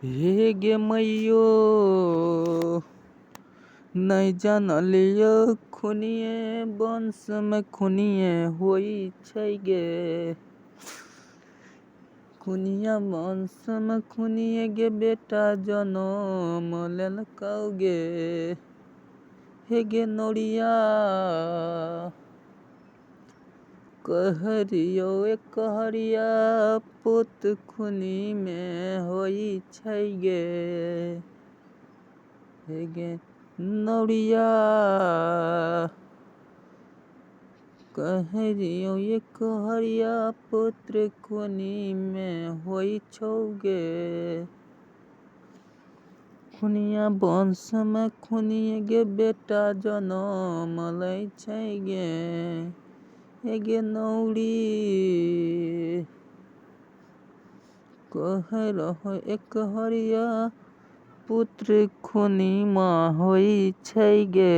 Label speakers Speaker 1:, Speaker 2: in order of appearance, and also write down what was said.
Speaker 1: हे गे मैयो नहीं जानलियो खुनिए वंश में खुनिए होई छै गे। खुनिया वंश में खुनिए गे बेटा जनम लेलकौ गे। हे गे नौरिया कहरियो कहरिया पुत खुनी में होई छै गे। हे गे नौरिया कहरियो कहरिया पुत्र खुनी में होई छौ गे। खुनिया वंश में खुनिए गे बेटा जनम लै छै गे। हे गे नौरी कहरहो कहरिया पुत्र खुनी में होई छै गे।